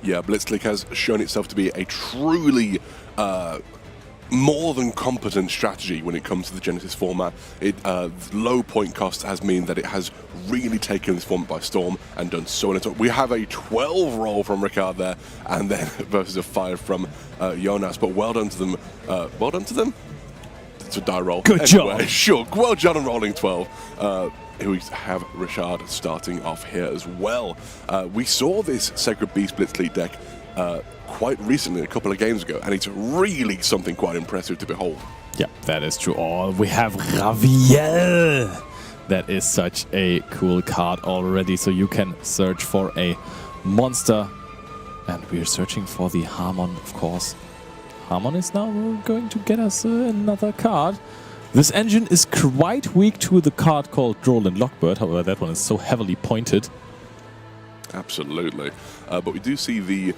Yeah, Blitzkrieg has shown itself to be a truly more than competent strategy when it comes to the Genesys format. Low point cost has meant that it has really taken this format by storm and done so well. We have a 12 roll from Ricard there, and then versus a 5 from Jonas. But well done to them. Well done to them. It's a die roll. Good job. Sure. Well done on rolling 12. We have Richard starting off here as well. We saw this Sacred Beast Blitzkrieg deck quite recently, a couple of games ago, and it's really something quite impressive to behold. Yeah, that is true. Oh, we have Raviel. That is such a cool card already. So you can search for a monster, and we're searching for the Harmon, of course. Harmon is now going to get us another card. This engine is quite weak to the card called Droll and Lockbird. However, that one is so heavily pointed. Absolutely. But we do see the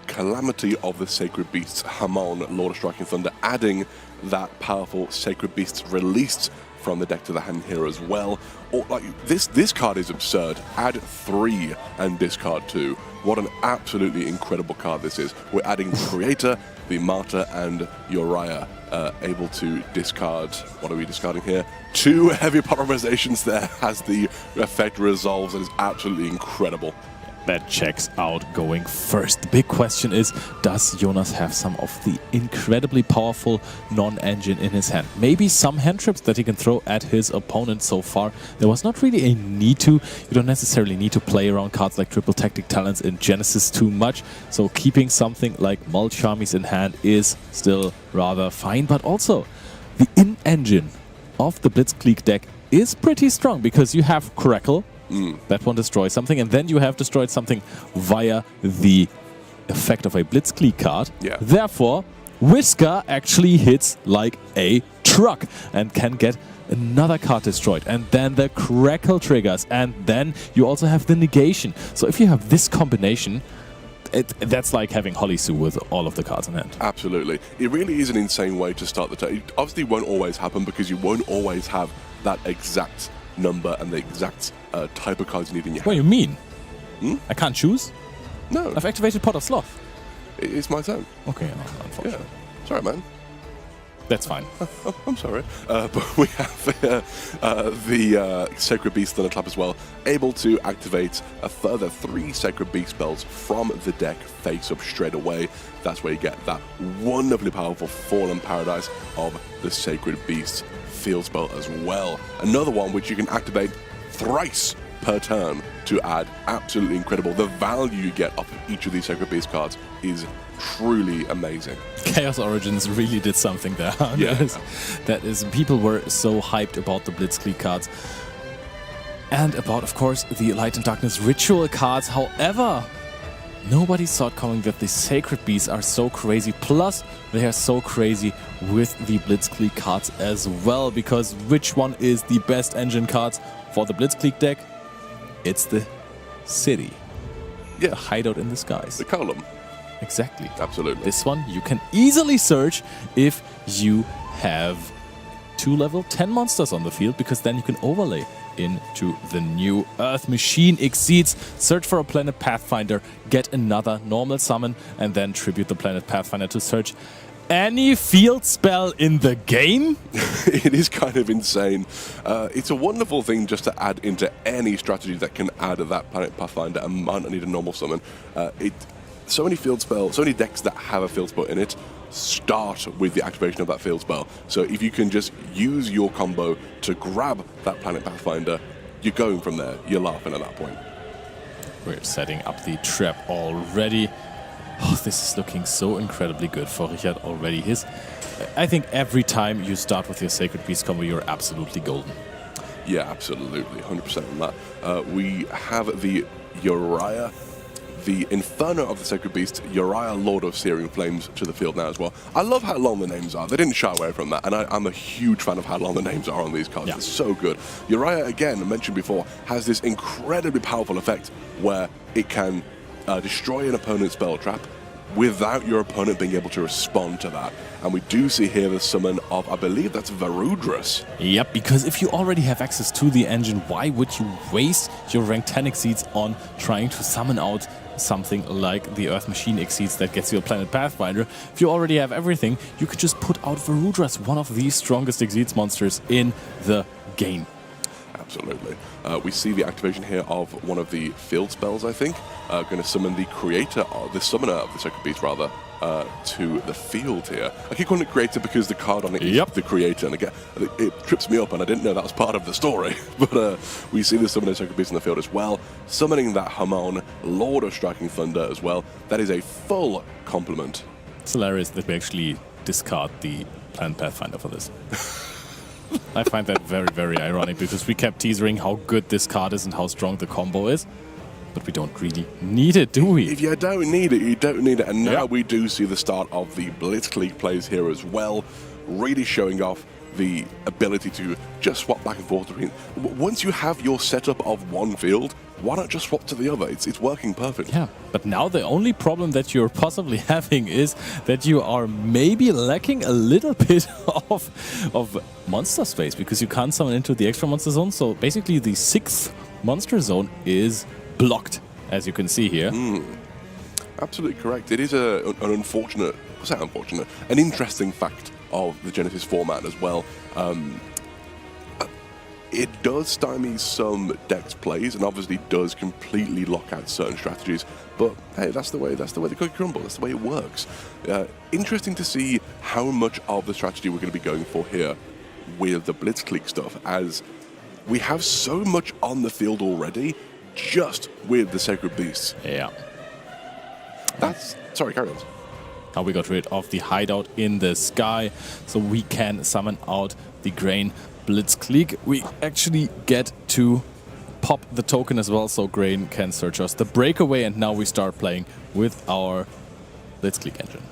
Calamity of the Sacred Beasts, Hamon, Lord of Striking Thunder, adding that powerful Sacred Beasts released from the deck to the hand here as well. Or, like, this card is absurd. Add 3 and discard 2. What an absolutely incredible card this is. We're adding Creator, the Martyr, and Uriah, able to discard, what are we discarding here? 2 heavy polarizations there as the effect resolves, and it's absolutely incredible. That checks out going first. The big question is, does Jonas have some of the incredibly powerful non-engine in his hand? Maybe some hand trips that he can throw at his opponent so far. There was not really a need to. You don't necessarily need to play around cards like Triple Tactic Talents in Genesys too much. So keeping something like Mulch Armies in hand is still rather fine. But also, the in-engine of the Blitzkrieg deck is pretty strong because you have Crackle. That one destroys something, and then you have destroyed something via the effect of a Blitzkrieg card. Yeah. Therefore, Whisker actually hits like a truck and can get another card destroyed. And then the Crackle triggers, and then you also have the negation. So if you have this combination, that's like having Holly Sue with all of the cards in hand. Absolutely. It really is an insane way to start the turn. It obviously won't always happen because you won't always have that exact number and the exact type of cards you need in your hand. What do you mean? I can't choose? No. I've activated Pot of Sloth. It's my turn. Okay, unfortunately. Yeah. Sorry, man. That's fine. I'm sorry. But we have the Sacred Beast Thunder Clap as well, able to activate a further 3 Sacred Beast spells from the deck face up straight away. That's where you get that wonderfully powerful Fallen Paradise of the Sacred Beast field spell as well. Another one which you can activate thrice per turn to add. Absolutely incredible. The value you get off of each of these Sacred Beast cards is truly amazing. Chaos Origins really did something there. Yeah. That is, people were so hyped about the Blitzkrieg cards and about, of course, the Light and Darkness Ritual cards. However, nobody saw it coming that the Sacred Beasts are so crazy. Plus, they are so crazy with the Blitzkrieg cards as well. Because which one is the best engine cards for the Blitzkrieg deck? It's the City. Yeah. The Hideout in the Skies. The column. Exactly. Absolutely. This one you can easily search if you have 2 level 10 monsters on the field, because then you can overlay into the new Earth Machine Exceeds, search for a Planet Pathfinder, get another normal summon, and then tribute the Planet Pathfinder to search any field spell in the game? It is kind of insane. It's a wonderful thing just to add into any strategy that can add that Planet Pathfinder and might not need a normal summon. So many field spells, so many decks that have a field spell in it start with the activation of that field spell. So if you can just use your combo to grab that Planet Pathfinder, you're going from there. You're laughing at that point. We're setting up the trap already. Oh, this is looking so incredibly good for Richard already. I think every time you start with your Sacred Beast combo, you're absolutely golden. Yeah, absolutely. 100% on that. We have the Uriah, the Inferno of the Sacred Beast, Uriah, Lord of Searing Flames, to the field now as well. I love how long the names are. They didn't shy away from that, and I'm a huge fan of how long the names are on these cards. Yeah. It's so good. Uriah, again, mentioned before, has this incredibly powerful effect where it can destroy an opponent's spell trap without your opponent being able to respond to that. And we do see here the summon of, I believe that's Varudras. Yep, because if you already have access to the engine, why would you waste your rank 10 exceeds on trying to summon out something like the Earth Machine Exceeds that gets you a Planet Pathfinder. If you already have everything, you could just put out Varudras, one of the strongest Exceeds monsters in the game. Absolutely. We see the activation here of one of the field spells, I think. Going to summon the summoner of the Sacred Beast, rather, to the field here. I keep calling it creator because the card on it is the creator, and again, it trips me up, and I didn't know that was part of the story. But we see the summoner of the Sacred Beast in the field as well, summoning that Hamon, Lord of Striking Thunder as well. That is a full complement. It's hilarious that we actually discard the Planet Pathfinder for this. I find that very, very ironic because we kept teasing how good this card is and how strong the combo is, but we don't really need it, do we? If you don't need it, you don't need it. And now we do see the start of the Blitzkrieg plays here as well, really showing off the ability to just swap back and forth between. Once you have your setup of one field, why not just swap to the other? It's working perfect. Yeah, but now the only problem that you're possibly having is that you are maybe lacking a little bit of monster space because you can't summon into the extra monster zone. So basically the 6th monster zone is blocked, as you can see here. Absolutely correct. It is an unfortunate, what's that unfortunate? An interesting fact of the Genesys format as well. It does stymie some Dex plays and obviously does completely lock out certain strategies. But hey, that's the way the cookie crumbles. That's the way it works. Interesting to see how much of the strategy we're going to be going for here with the Blitzkrieg stuff, as we have so much on the field already just with the Sacred Beasts. Yeah. Sorry, carry on. Now we got rid of the hideout in the sky, so we can summon out the Grain Blitzkrieg. We actually get to pop the token as well, so Grain can search us the breakaway, and now we start playing with our Blitzkrieg engine.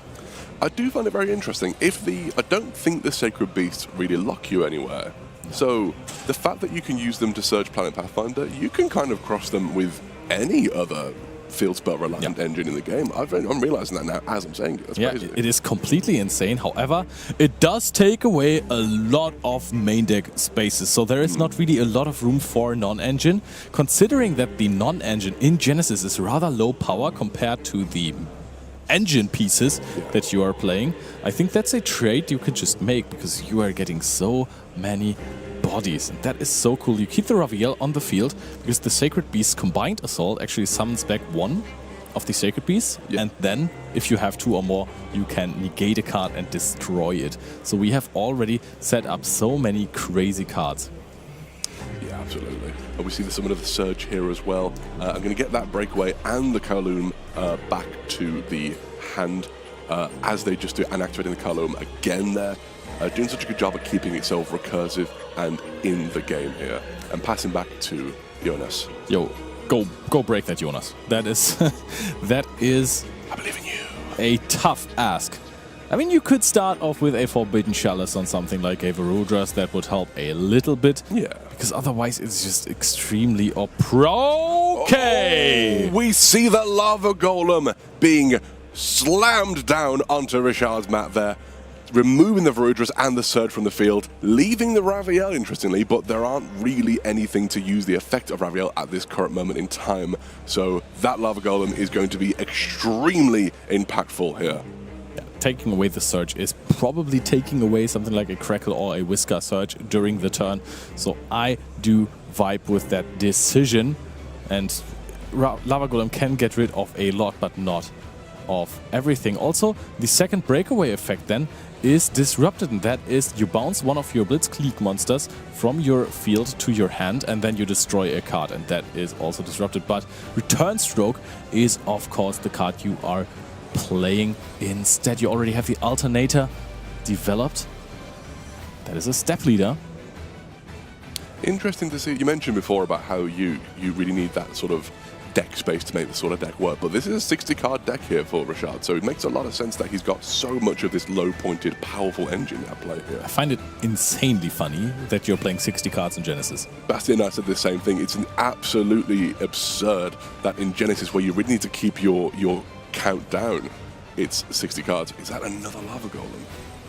I do find it very interesting. I don't think the Sacred Beasts really lock you anywhere. So the fact that you can use them to search Planet Pathfinder, you can kind of cross them with any other field spell reliant engine in the game. I'm realizing that now as I'm saying it. That's crazy. It is completely insane. However, it does take away a lot of main deck spaces, so there is not really a lot of room for non-engine, considering that the non-engine in Genesys is rather low power compared to the engine pieces that you are playing. I think that's a trade you could just make because you are getting so many bodies, and that is so cool. You keep the Raviel on the field because the Sacred Beast combined assault actually summons back one of the Sacred Beasts, and then if you have 2 or more, you can negate a card and destroy it. So we have already set up so many crazy cards. Yeah, absolutely. And we see the summon of the Surge here as well. I'm going to get that breakaway and the Kowloon back to the hand as they just do, and activating the Kowloon again there. Doing such a good job of keeping itself recursive and in the game here. And passing back to Jonas. Yo, go break that, Jonas. That is I believe in you. A tough ask. I mean, you could start off with a Forbidden Chalice on something like a Varudras. That would help a little bit. Yeah. Because otherwise it's just extremely okay. We see the Lava Golem being slammed down onto Richard's mat there, removing the Varudras and the Surge from the field, leaving the Raviel, interestingly, but there aren't really anything to use the effect of Raviel at this current moment in time. So that Lava Golem is going to be extremely impactful here. Yeah, taking away the Surge is probably taking away something like a Crackle or a Whisker Surge during the turn. So I do vibe with that decision. And Lava Golem can get rid of a lot, but not of everything. Also, the second breakaway effect then is disrupted, and that is you bounce one of your Blitzkrieg monsters from your field to your hand, and then you destroy a card, and that is also disrupted. But Return Stroke is, of course, the card you are playing instead. You already have the Alternator developed. That is a step leader. Interesting to see. You mentioned before about how you really need that sort of deck space to make the sort of deck work, but this is a 60-card deck here for Richard, so it makes a lot of sense that he's got so much of this low-pointed, powerful engine at play here. I find it insanely funny that you're playing 60 cards in Genesys. Basti and I said the same thing. It's absolutely absurd that in Genesys, where you really need to keep your count down, it's 60 cards. Is that another Lava Golem?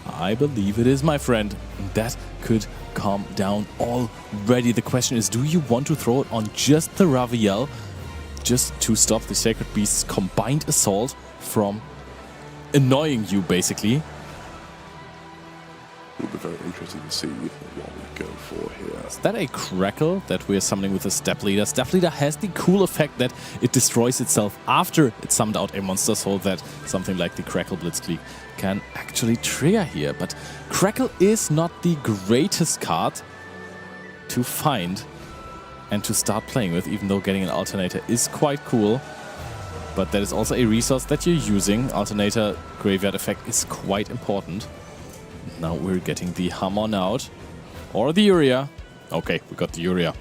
I believe it is, my friend. That could calm down already. The question is, do you want to throw it on just the Raviel, just to stop the Sacred Beast's combined assault from annoying you, basically. It'll be very interesting to see what we go for here. Is that a Crackle that we're summoning with a Step Leader? Step Leader has the cool effect that it destroys itself after it summoned out a monster, so that something like the Crackle Blitzkrieg can actually trigger here. But Crackle is not the greatest card to find and to start playing with, even though getting an Alternator is quite cool. But that is also a resource that you're using. Alternator Graveyard effect is quite important. Now we're getting the Hamon out. Or the Uria. Okay, we got the Uria.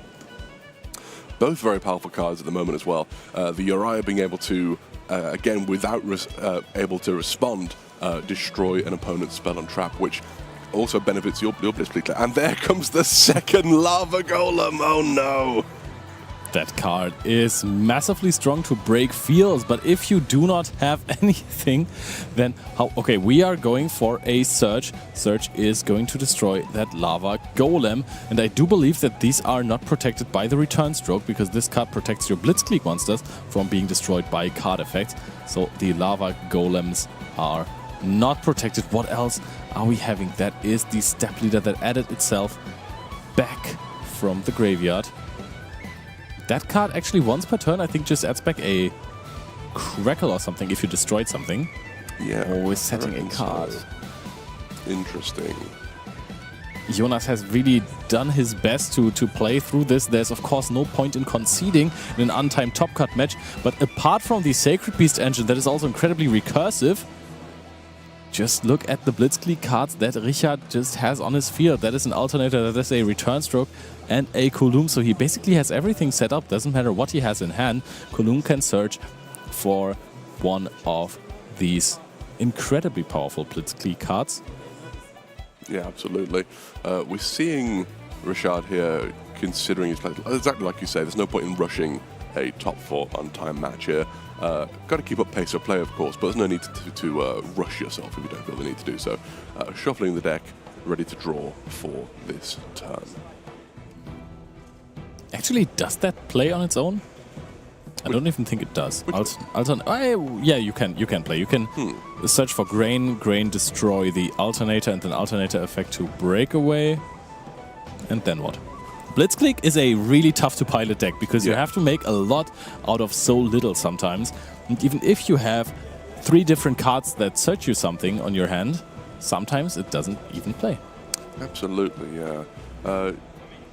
Both very powerful cards at the moment as well. The Uriah being able to, again, without able to respond, destroy an opponent's spell and trap, which also benefits your Blitzkrieg. And there comes the second Lava Golem. Oh no! That card is massively strong to break fields, but if you do not have anything, then how? Okay, we are going for a Surge. Surge is going to destroy that Lava Golem, and I do believe that these are not protected by the Return Stroke, because this card protects your Blitzkrieg monsters from being destroyed by card effects. So the Lava Golems are not protected. What else are we having? That is the Step Leader that added itself back from the graveyard. That card actually once per turn, I think, just adds back a Crackle or something if you destroyed something. Yeah. Always setting a card. So. Interesting. Jonas has really done his best to play through this. There's, of course, no point in conceding in an untimed top cut match. But apart from the Sacred Beast engine that is also incredibly recursive, just look at the Blitzkrieg cards that Richard just has on his field. That is an Alternator, that is a Return Stroke, and a Kulum. So he basically has everything set up. Doesn't matter what he has in hand. Kulum can search for one of these incredibly powerful Blitzkrieg cards. Yeah, absolutely. We're seeing Richard here considering his play. Exactly like you say, there's no point in rushing a top 4 on-time match here. Got to keep up pace of play, of course, but there's no need to rush yourself if you don't feel the need to do so. Shuffling the deck, ready to draw for this turn. Actually, does that play on its own? I don't even think it does. Yeah, you can play. You can search for Grain, destroy the Alternator, and then Alternator effect to Breakaway. And then what? Blitzkrieg is a really tough to pilot deck because you have to make a lot out of so little sometimes. And even if you have 3 different cards that search you something on your hand, sometimes it doesn't even play. Absolutely, yeah.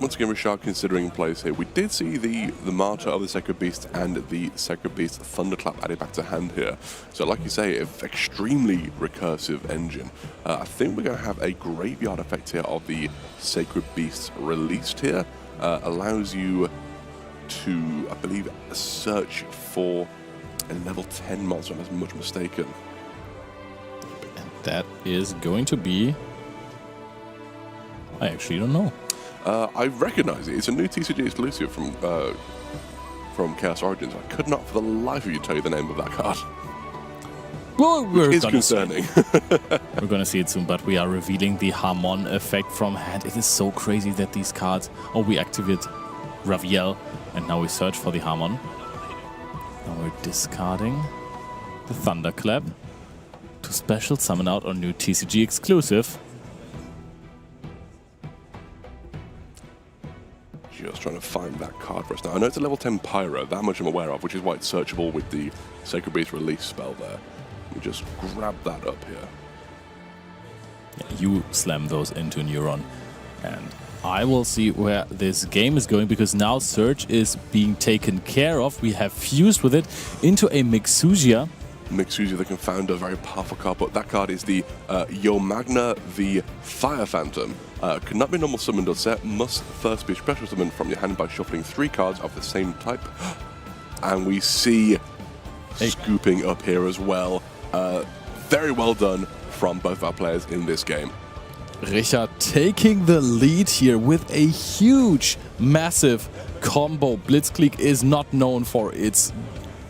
Once again, Richard considering plays here. We did see the Martyr of the Sacred Beast and the Sacred Beast Thunderclap added back to hand here. So like you say, an extremely recursive engine. I think we're going to have a graveyard effect here of the Sacred Beasts released here. Allows you to, I believe, search for a level 10 monster, unless I'm much mistaken. And that is going to be... I actually don't know. I recognize it. It's a new TCG exclusive from Chaos Origins. I could not for the life of you tell you the name of that card. Well, it's concerning. We're going to see it soon, but we are revealing the Hamon effect from hand. It is so crazy that these cards... Oh, we activate Raviel, and now we search for the Hamon. Now we're discarding the Thunderclap to special summon out our new TCG exclusive. Just trying to find that card for us now. I know it's a level 10 Pyro, that much I'm aware of, which is why it's searchable with the Sacred Beast release spell there. We just grab that up here. Yeah, you slam those into Neuron, and I will see where this game is going, because now Surge is being taken care of. We have fused with it into a Mixusia. Mixusia, the Confounder, very powerful card, but that card is the Yomagna the Fire Phantom. Could not be normal summoned or set, must first be special summoned from your hand by shuffling 3 cards of the same type. And we see scooping up here as well. Very well done from both our players in this game. Richard taking the lead here with a huge, massive combo. Blitzkrieg is not known for its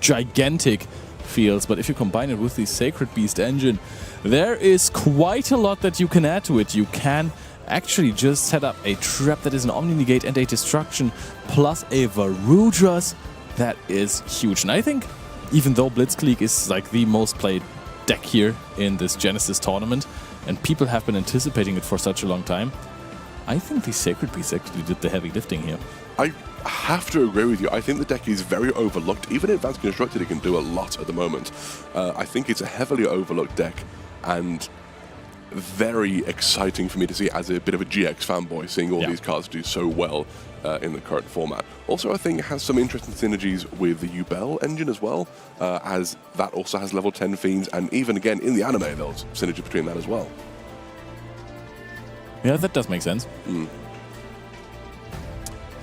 gigantic fields, but if you combine it with the Sacred Beast engine, there is quite a lot that you can add to it. You can actually just set up a trap that is an Omni Negate and a Destruction, plus a Varudras That is huge. And I think even though Blitzkrieg is like the most played deck here in this Genesys tournament, and people have been anticipating it for such a long time, I think the Sacred Beast actually did the heavy lifting here. I have to agree with you. I think the deck is very overlooked. Even in Advanced Constructed, it can do a lot at the moment. I think it's a heavily overlooked deck, and very exciting for me to see as a bit of a GX fanboy, seeing all these cards do so well in the current format. Also, I think it has some interesting synergies with the Ubel engine as well, as that also has level 10 Fiends, and even again in the anime there's synergy between that as well. Yeah, that does make sense.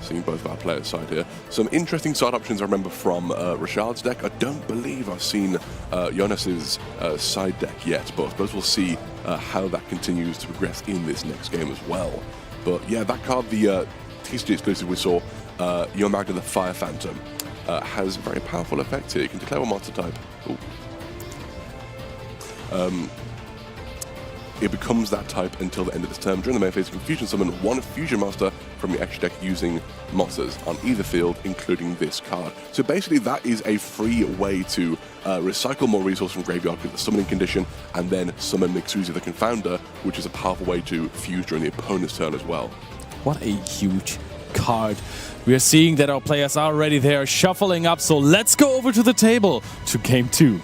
Seeing both of our players' side here. Some interesting side options I remember from Richard's deck. I don't believe I've seen Jonas's side deck yet, but I suppose we'll see how that continues to progress in this next game as well. But yeah, that card, the TCG exclusive we saw, Your Magna the Fire Phantom, has very powerful effects here. You can declare a monster type. It becomes that type until the end of this term. During the main phase, you can fusion summon one fusion monster from your extra deck using monsters on either field, including this card. So basically, that is a free way to recycle more resources from graveyard with the summoning condition, and then summon Mixuzi the Confounder, which is a powerful way to fuse during the opponent's turn as well. What a huge card. We are seeing that our players are already there, shuffling up, so let's go over to the table to game 2.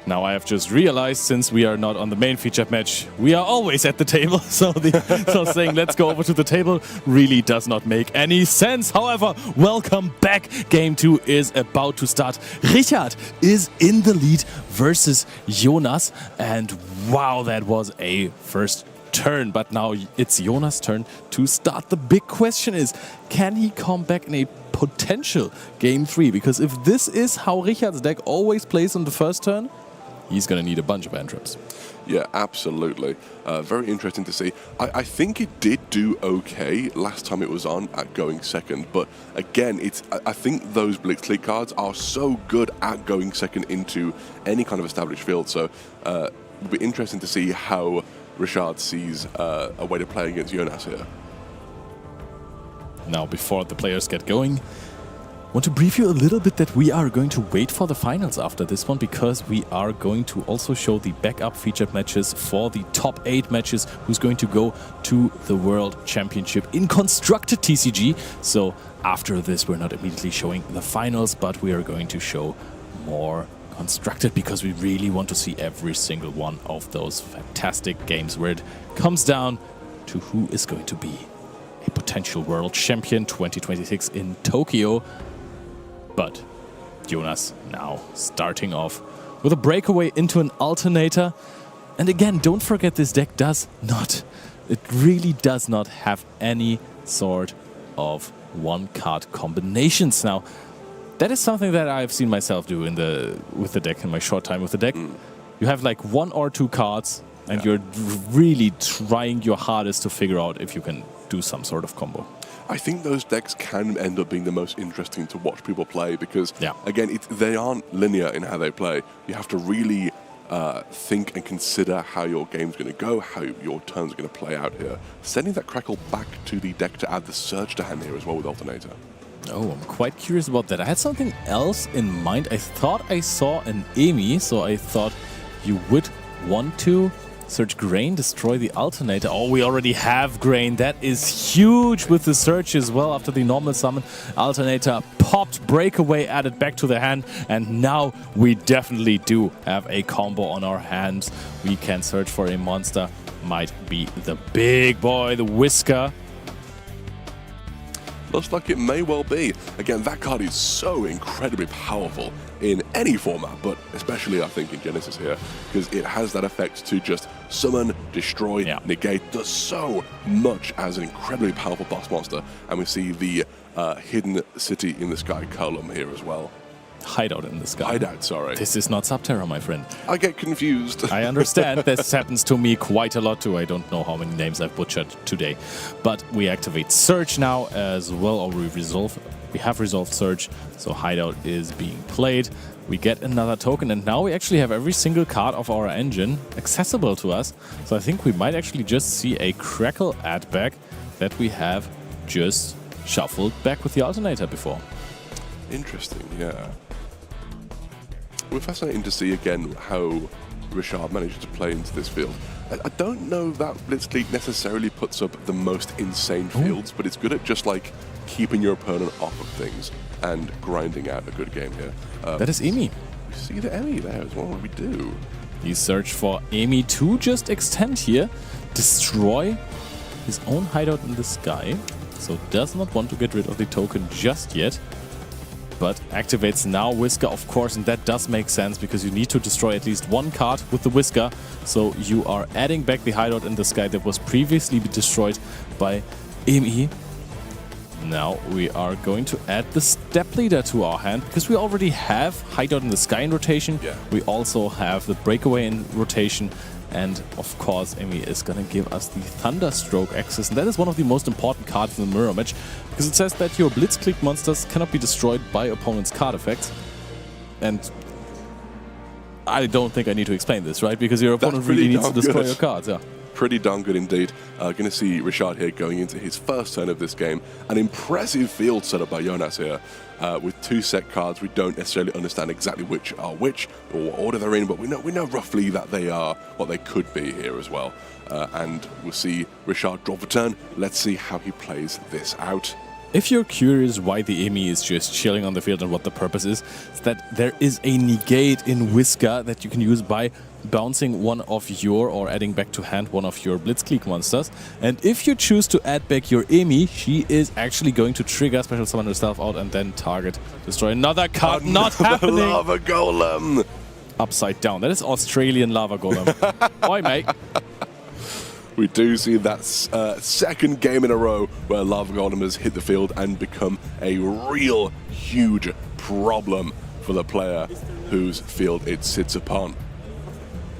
Now I have just realized, since we are not on the main featured match, we are always at the table. So saying let's go over to the table really does not make any sense. However, welcome back. Game 2 is about to start. Richard is in the lead versus Jonas. And wow, that was a first turn. But now it's Jonas' turn to start. The big question is, can he come back in a potential game 3? Because if this is how Richard's deck always plays on the first turn, he's going to need a bunch of entraps. Yeah, absolutely. Very interesting to see. I think it did do okay last time it was on at going second, but again, I think those Blitzkrieg cards are so good at going second into any kind of established field, so it'll be interesting to see how Richard sees a way to play against Jonas here. Now, before the players get going, I want to brief you a little bit that we are going to wait for the finals after this one, because we are going to also show the backup featured matches for the top 8 matches who's going to go to the World Championship in Constructed TCG. So after this, we're not immediately showing the finals, but we are going to show more Constructed, because we really want to see every single one of those fantastic games where it comes down to who is going to be a potential World Champion 2026 in Tokyo. But Jonas now starting off with a breakaway into an alternator. And again, don't forget, this deck it really does not have any sort of one-card combinations. Now, that is something that I've seen myself do with the deck in my short time with the deck. You have like 1 or 2 cards, and you're really trying your hardest to figure out if you can do some sort of combo. I think those decks can end up being the most interesting to watch people play because, again, they aren't linear in how they play. You have to really think and consider how your game's going to go, how your turns are going to play out here. Sending that Crackle back to the deck to add the Surge to hand here as well with Alternator. Oh, I'm quite curious about that. I had something else in mind. I thought I saw an Amy, so I thought you would want to search Grain, destroy the Alternator. Oh, we already have Grain. That is huge with the search as well. After the normal summon, Alternator popped, breakaway added back to the hand, and now we definitely do have a combo on our hands. We can search for a monster. Might be the big boy, the Whisker. Looks like it may well be. Again, that card is so incredibly powerful in any format, but especially I think in Genesys here, because it has that effect to just summon, destroy, negate, does so much as an incredibly powerful boss monster. And we see the Hidden City in the Sky column here as well. Hideout in the Sky. Hideout, sorry. This is not Subterra, my friend. I get confused. I understand. This happens to me quite a lot too. I don't know how many names I've butchered today. But we activate Search now as well, or we have resolved Search, so Hideout is being played. We get another token, and now we actually have every single card of our engine accessible to us. So I think we might actually just see a Crackle add back that we have just shuffled back with the alternator before. Interesting, yeah. We're fascinating to see again how Richard manages to play into this field. I don't know that Blitzkrieg necessarily puts up the most insane fields, but it's good at just like keeping your opponent off of things and grinding out a good game here. That is Emi. We see the Emi there as well. What do we do? He searched for Emi to just extend here, destroy his own hideout in the sky. So does not want to get rid of the token just yet. But activates now Whisker, of course, and that does make sense because you need to destroy at least one card with the Whisker. So you are adding back the hideout in the sky that was previously destroyed by Emi. Now we are going to add the Step Leader to our hand because we already have Hideout in the Sky in rotation. Yeah. We also have the Breakaway in rotation. And of course, Emi is going to give us the Thunderstroke access. And that is one of the most important cards in the mirror match because it says that your Blitzkrieg monsters cannot be destroyed by opponent's card effects. And I don't think I need to explain this, right? Because your opponent really needs to destroy your cards. Yeah. Pretty darn good indeed. Going to see Richard here going into his first turn of this game. An impressive field set up by Jonas here with 2 set cards. We don't necessarily understand exactly which are which or what order they're in, but we know roughly that they are what they could be here as well. And we'll see Richard draw for turn. Let's see how he plays this out. If you're curious why the Emi is just chilling on the field and what the purpose is, it's that there is a negate in Whisker that you can use by bouncing one of your, or adding back to hand one of your Blitzkrieg monsters. And if you choose to add back your Emi, she is actually going to trigger Special Summon herself out and then target, destroy another card. Not happening! Lava Golem! Upside down. That is Australian Lava Golem. Oi, mate. We do see that second game in a row where Lava Golem has hit the field and become a real huge problem for the player whose field it sits upon.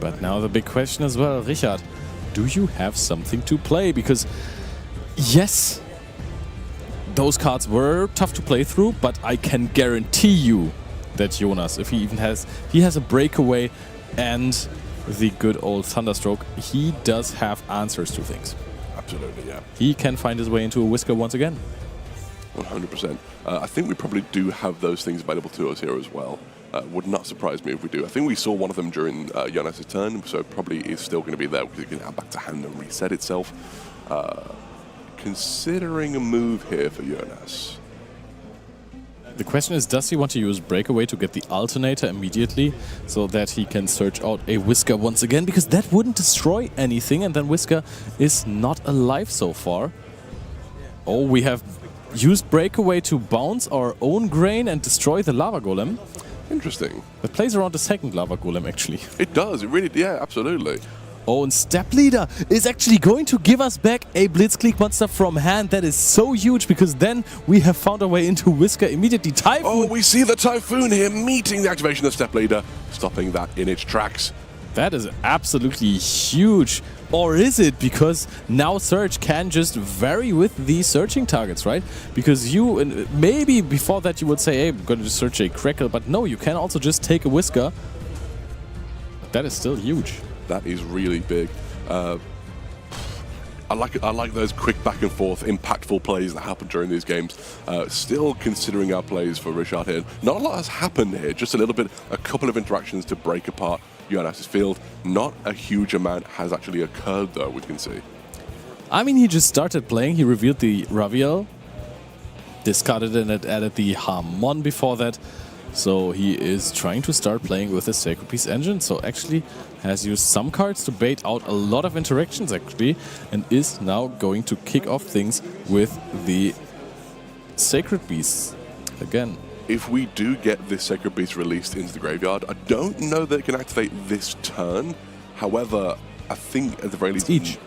But now the big question as well, Richard, do you have something to play? Because yes, those cards were tough to play through, but I can guarantee you that Jonas, if he has a Breakaway and the good old Thunderstroke, he does have answers to things. Absolutely, yeah. He can find his way into a Whisker once again. 100%. I think we probably do have those things available to us here as well. Would not surprise me if we do. I think we saw one of them during Jonas' turn, so it probably is still going to be there because it can add back to hand and reset itself. Considering a move here for Jonas. The question is, does he want to use Breakaway to get the alternator immediately so that he can search out a Whisker once again? Because that wouldn't destroy anything, and then Whisker is not alive so far. Oh, we have used Breakaway to bounce our own grain and destroy the Lava Golem. Interesting. That plays around the second Lava Golem, actually. It does. It really, yeah, absolutely. Oh, and Step Leader is actually going to give us back a Blitzkrieg monster from hand. That is so huge because then we have found our way into Whisker immediately. Typhoon! Oh, we see the Typhoon here meeting the activation of Step Leader, stopping that in its tracks. That is absolutely huge. Or is it? Because now Search can just vary with the searching targets, right? Because you, maybe before that you would say, hey, I'm going to search a Crackle, but no, you can also just take a Whisker. That is still huge. That is really big. I like those quick back and forth, impactful plays that happen during these games. Still considering our plays for Richard here. Not a lot has happened here, just a couple of interactions to break apart Jonas' field. Not a huge amount has actually occurred though, we can see. I mean, he just started playing, he revealed the Raviel, discarded it and added the Harmon before that. So he is trying to start playing with the Sacred Beast engine. So actually has used some cards to bait out a lot of interactions actually, and is now going to kick off things with the Sacred Beasts again. If we do get this Sacred Beast released into the graveyard, I don't know that it can activate this turn. However, I think at the very least... Each.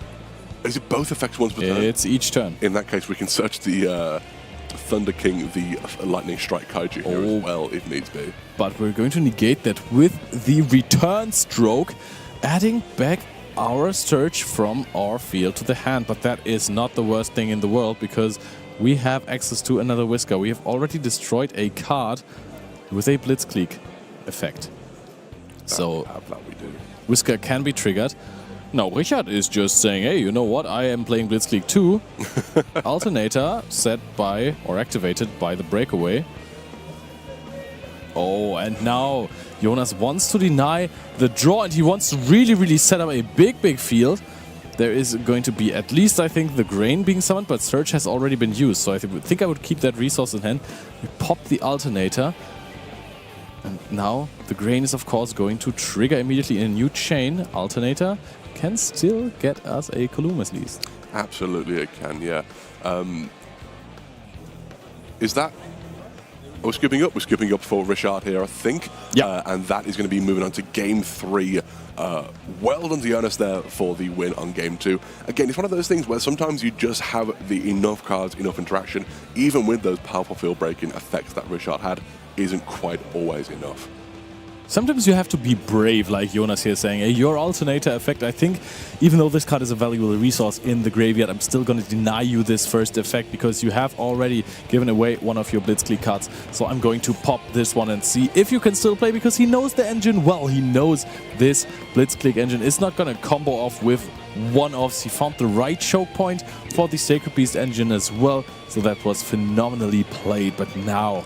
Is it both effects once per turn? It's each turn. In that case, we can search the Thunder King, the Lightning Strike Kaiju here as well, if needs be. But we're going to negate that with the Return Stroke, adding back our search from our field to the hand. But that is not the worst thing in the world, because we have access to another Whisker. We have already destroyed a card with a Blitzkrieg. effect. So that we do. Whisker can be triggered. Now Richard is just saying, hey, you know what? I am playing Blitzkrieg 2. Alternator set by or activated by the breakaway. Oh, and now Jonas wants to deny the draw, and he wants to really set up a big field. There is going to be at least, I think, the grain being summoned, but Surge has already been used, so I think I would keep that resource in hand. We pop the Alternator, and now the grain is, of course, going to trigger immediately in a new chain. Alternator can still get us a Column at least. Absolutely it can, yeah. Is that... We're skipping up for Richard here, I think. Yeah. And that is going to be moving on to Game 3. Well done to Jonas there for the win on Game 2. Again, it's one of those things where sometimes you just have the enough cards, enough interaction, even with those powerful field-breaking effects that Richard had, isn't quite always enough. Sometimes you have to be brave, like Jonas here saying, hey, your Alternator effect, I think, even though this card is a valuable resource in the graveyard, I'm still going to deny you this first effect because you have already given away one of your Blitzkrieg cards. So I'm going to pop this one and see if you can still play, because he knows the engine well. He knows this Blitzkrieg engine is not going to combo off with one-offs. He found the right choke point for the Sacred Beast engine as well. So that was phenomenally played. But now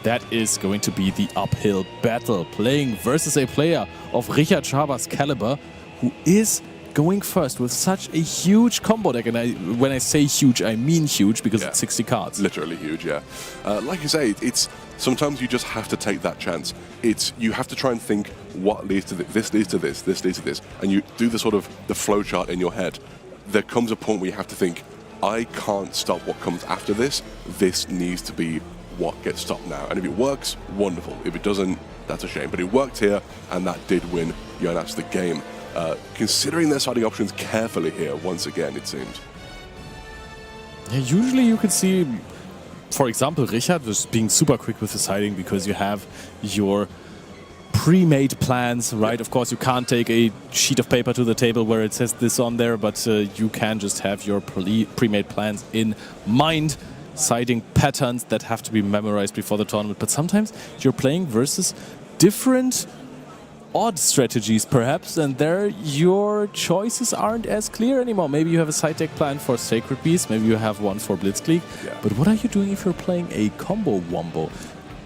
that is going to be the uphill battle, playing versus a player of Richard Schaber's caliber, who is going first with such a huge combo deck. And when I say huge, I mean huge, because it's 60 cards. Literally huge, yeah. Like you say, it's sometimes you just have to take that chance. You have to try and think what leads to this leads to this, this leads to this, and you do the sort of the flow chart in your head. There comes a point where you have to think, I can't stop what comes after this. This needs to be what gets stopped now. And if it works, wonderful. If it doesn't, that's a shame. But it worked here, and that did win Jonas the game. Considering their siding options carefully here, once again, it seems. Yeah, usually you could see, for example, Richard was being super quick with the siding because you have your pre-made plans, right? Of course, you can't take a sheet of paper to the table where it says this on there, but you can just have your pre-made plans in mind. Siding patterns that have to be memorized before the tournament. But sometimes you're playing versus different odd strategies, perhaps, and there your choices aren't as clear anymore. Maybe you have a side deck plan for Sacred Beast, maybe you have one for Blitzkrieg. Yeah. But what are you doing if you're playing a combo wombo?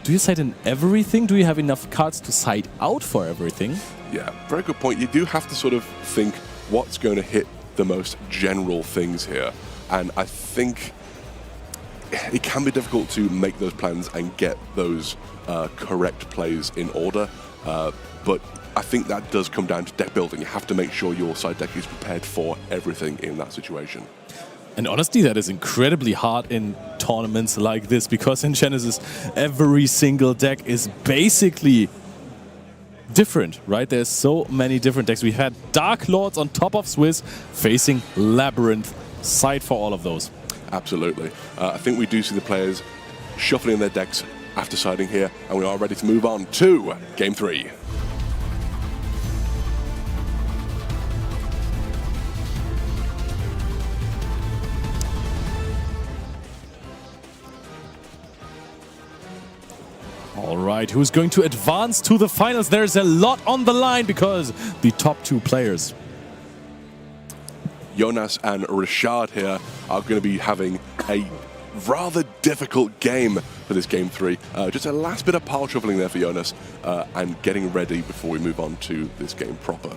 Do you side in everything? Do you have enough cards to side out for everything? Yeah, very good point. You do have to sort of think what's going to hit the most general things here. And I think it can be difficult to make those plans and get those correct plays in order, but I think that does come down to deck building. You have to make sure your side deck is prepared for everything in that situation. And honestly, that is incredibly hard in tournaments like this, because in Genesys, every single deck is basically different, right? There's so many different decks. We've had Dark Lords on top of Swiss facing Labyrinth. Side for all of those. Absolutely. I think we do see the players shuffling their decks after siding here, and we are ready to move on to Game 3. All right, who's going to advance to the finals? There's a lot on the line because the top two players, Jonas and Richard here, are going to be having a rather difficult game for this Game 3. Just a last bit of pile shuffling there for Jonas and getting ready before we move on to this game proper.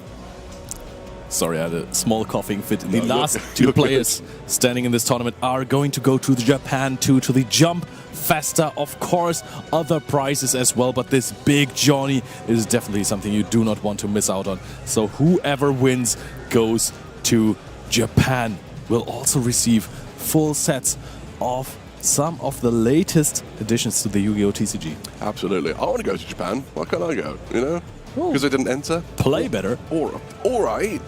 Sorry, I had a small coughing fit. The last two players standing in this tournament are going to go to the Japan 2, to the Jump Festa. Of course, other prizes as well, but this big journey is definitely something you do not want to miss out on. So whoever wins goes to Japan. Will also receive full sets of some of the latest additions to the Yu-Gi-Oh! TCG. Absolutely. I want to go to Japan. Why can't I go? You know? Because I didn't enter? Play better. All right.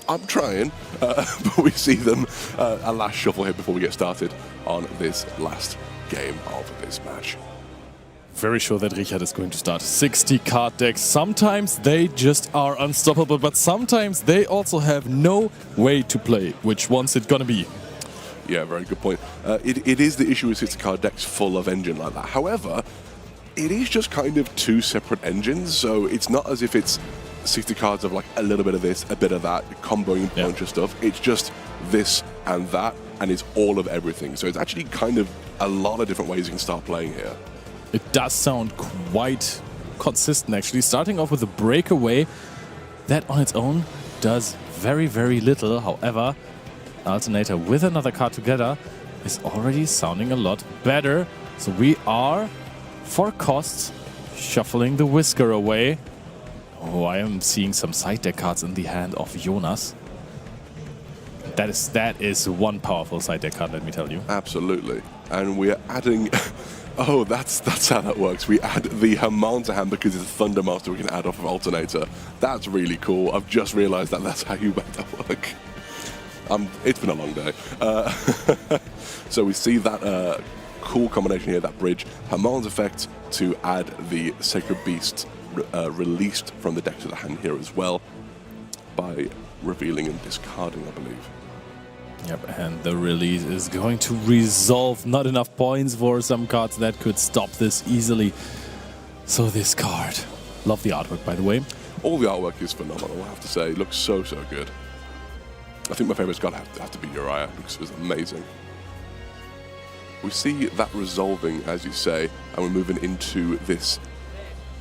I'm trying. But we see them a last shuffle here before we get started on this last game of this match. Very sure that Richard is going to start 60 card decks. Sometimes they just are unstoppable, but sometimes they also have no way to play. Which one's it gonna be? Yeah, very good point. It is the issue with 60 card decks full of engine like that. However, it is just kind of two separate engines, so it's not as if it's 60 cards of like a little bit of this, a bit of that, comboing a bunch of stuff. It's just this and that, and it's all of everything. So it's actually kind of a lot of different ways you can start playing here. It does sound quite consistent, actually. Starting off with a breakaway, that on its own does very, very little. However, Alternator with another card together is already sounding a lot better. So we are, for costs, shuffling the Whisker away. Oh, I am seeing some side deck cards in the hand of Jonas. That is one powerful side deck card, let me tell you. Absolutely. And we're adding... Oh, that's how that works. We add the Hamon to hand because it's a Thundermaster we can add off of Alternator. That's really cool. I've just realized that that's how you make that work. It's been a long day. So we see that cool combination here, that bridge. Hamon's effect to add the Sacred Beast released from the deck to the hand here as well by revealing and discarding, I believe. Yep, and the release is going to resolve. Not enough points for some cards that could stop this easily. So this card. Love the artwork, by the way. All the artwork is phenomenal, I have to say. It looks so, so good. I think my favorite's got to have to be Uriah, because it was amazing. We see that resolving, as you say, and we're moving into this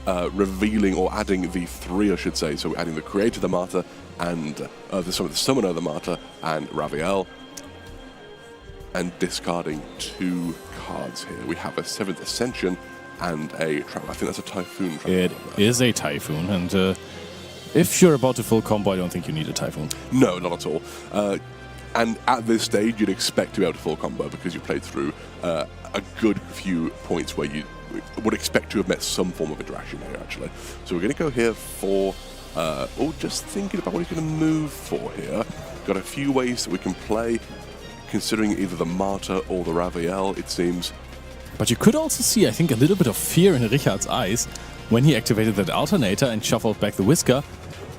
revealing, or adding the three, I should say. So we're adding the Creator of the Martyr, and the Summoner of the Martyr, and Raviel, and discarding two cards here. We have a 7th Ascension and a Trap. I think that's a Typhoon. It is a Typhoon, and if you're about to full combo, I don't think you need a Typhoon. No, not at all. And at this stage, you'd expect to be able to full combo because you played through a good few points where you would expect to have met some form of interaction here, actually. So we're going to go here for... just thinking about what he's going to move for here. Got a few ways that we can play, considering either the Martyr or the Raviel, it seems. But you could also see, I think, a little bit of fear in Richard's eyes when he activated that Alternator and shuffled back the Whisker,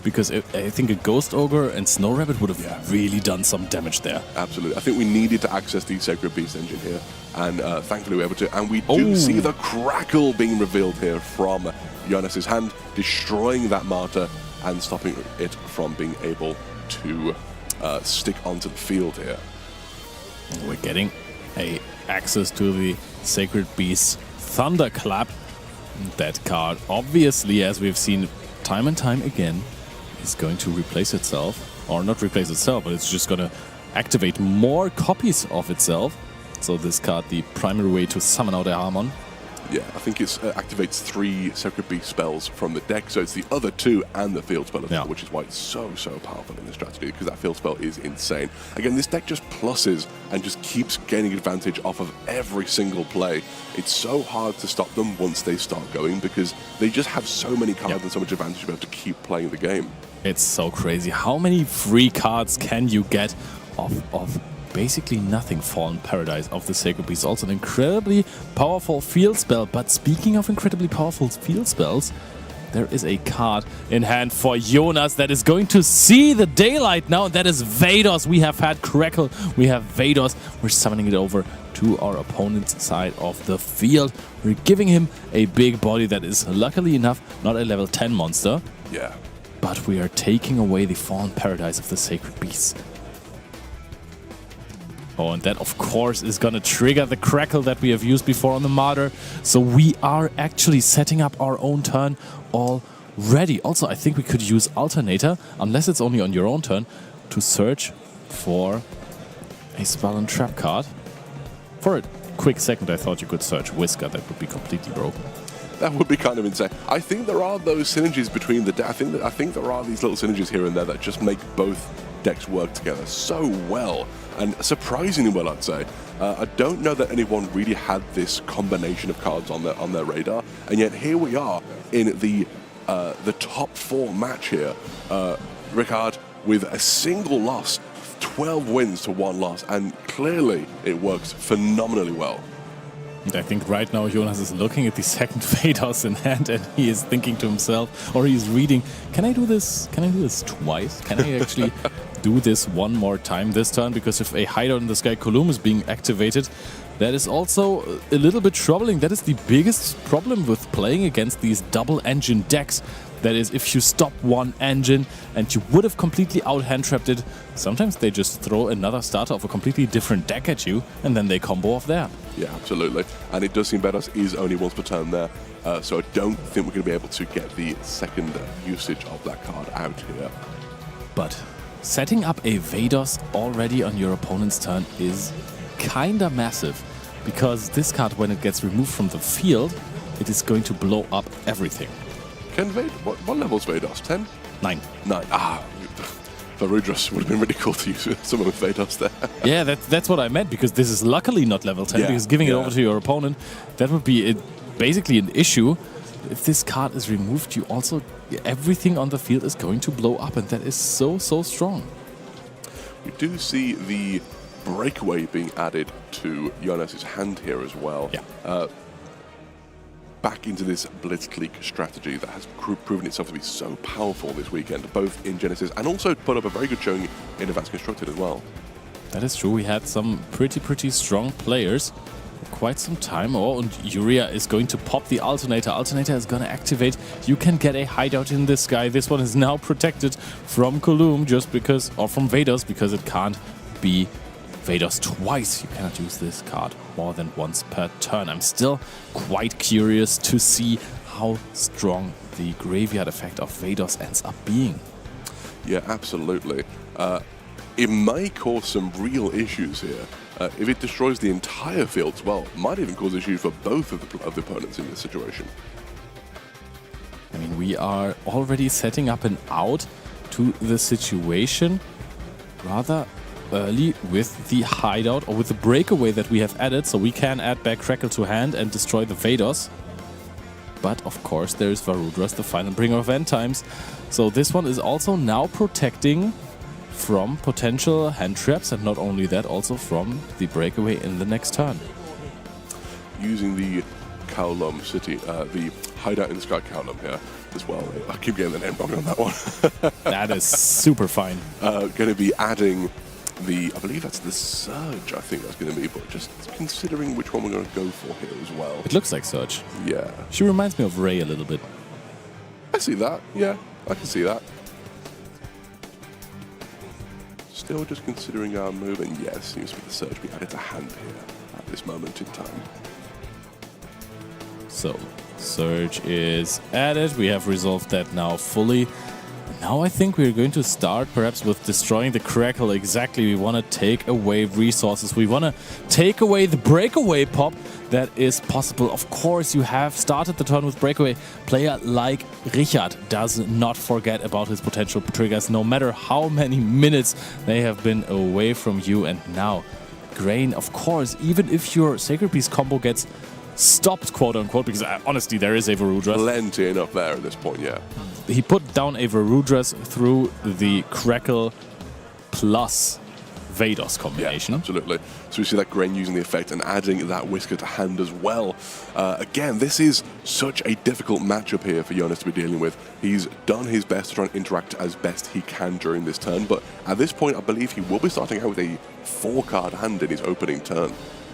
because I think a Ghost Ogre and Snow Rabbit would have really done some damage there. Absolutely. I think we needed to access the Sacred Beast engine here, and thankfully we were able to. And we do see the Crackle being revealed here from Jonas' hand, destroying that Martyr and stopping it from being able to stick onto the field here. We're getting access to the Sacred Beast Thunderclap. That card, obviously, as we've seen time and time again, is going to replace itself. Or not replace itself, but it's just going to activate more copies of itself. So this card, the primary way to summon out a Harmon. Yeah, I think it activates 3 Sacred Beast spells from the deck, so it's the other 2 and the field spell as well, which is why it's so, so powerful in this strategy, because that field spell is insane. Again, this deck just pluses and just keeps gaining advantage off of every single play. It's so hard to stop them once they start going, because they just have so many cards and so much advantage to be able to keep playing the game. It's so crazy. How many free cards can you get of basically nothing? Fallen Paradise of the Sacred Beast. Also an incredibly powerful field spell. But speaking of incredibly powerful field spells, there is a card in hand for Jonas that is going to see the daylight now. That is Vados. We have had Crackle. We have Vados. We're summoning it over to our opponent's side of the field. We're giving him a big body that is, luckily enough, not a level 10 monster. Yeah. But we are taking away the Fallen Paradise of the Sacred Beast. Oh, and that, of course, is going to trigger the Crackle that we have used before on the Martyr. So we are actually setting up our own turn already. Also, I think we could use Alternator, unless it's only on your own turn, to search for a Spell and Trap card. For a quick second, I thought you could search Whisker. That would be completely broken. That would be kind of insane. I think there are those synergies between the decks. I think there are these little synergies here and there that just make both decks work together so well, and surprisingly well, I'd say. I don't know that anyone really had this combination of cards on their radar, and yet here we are in the top 4 match here. Ricard with a single loss, 12 wins to 1 loss, and clearly it works phenomenally well. I think right now Jonas is looking at the second Vados in hand, and he is thinking to himself, or he's reading, can I do this? Can I do this twice? Can I actually do this one more time this turn, because if a hideout in the Sky Column is being activated, that is also a little bit troubling. That is the biggest problem with playing against these double engine decks. That is, if you stop one engine and you would have completely out-hand trapped it, sometimes they just throw another starter of a completely different deck at you, and then they combo off there. Yeah, absolutely. And it does seem Vados is only once per turn there, so I don't think we're going to be able to get the second usage of that card out here. But setting up a Vados already on your opponent's turn is kinda massive, because this card, when it gets removed from the field, it is going to blow up everything. Can what level's Vados? 10? 9. 9. Varudras would have been really cool to use someone with Vados there. Yeah, that's what I meant, because this is luckily not level 10, because giving it over to your opponent, that would be basically an issue. If this card is removed, you also, everything on the field is going to blow up, and that is so strong. We do see the breakaway being added to Jonas' hand here as well. Yeah. Back into this Blitzkrieg strategy that has proven itself to be so powerful this weekend, both in Genesys and also put up a very good showing in Advanced Constructed as well. That is true. We had some pretty strong players for quite some time. Oh, and Uria is going to pop the Alternator. Alternator is going to activate. You can get a hideout in the sky. This one is now protected from Column just because, or from Vados, because it can't be Vados twice. You cannot use this card more than once per turn. I'm still quite curious to see how strong the graveyard effect of Vados ends up being. Yeah, absolutely. It may cause some real issues here. If it destroys the entire field as well, might even cause issues for both of the opponents in this situation. I mean, we are already setting up an out to the situation rather early with the hideout, or with the breakaway that we have added, so we can add back Crackle to hand and destroy the Vados. But of course there is Varudras, the final bringer of end times. So this one is also now protecting from potential hand traps, and not only that, also from the breakaway in the next turn. Using the Kowloon City, the hideout in the Sky Kowloon here as well. I keep getting the name wrong on that one. That is super fine. Going to be adding I believe that's the Surge, I think that's going to be, but just considering which one we're going to go for here as well. It looks like Surge. Yeah. She reminds me of Ray a little bit. I see that, yeah, I can see that. Still just considering our move, and yes, seems to be the Surge being added to hand here at this moment in time. So, Surge is added. We have resolved that now fully. Now I think we're going to start perhaps with destroying the Crackle. Exactly, we want to take away resources. We want to take away the breakaway pop that is possible. Of course, you have started the turn with breakaway. Player like Richard does not forget about his potential triggers, no matter how many minutes they have been away from you. And now, Grain, of course, even if your Sacred Beast combo gets stopped, quote unquote, because honestly there is a Varudras. Plenty enough there at this point, yeah. He put down a Varudras through the Crackle plus Vados combination. Yeah, absolutely. So we see that Grain using the effect and adding that Whisker to hand as well. Again, this is such a difficult matchup here for Jonas to be dealing with. He's done his best to try and interact as best he can during this turn, but at this point I believe he will be starting out with a 4-card hand in his opening turn,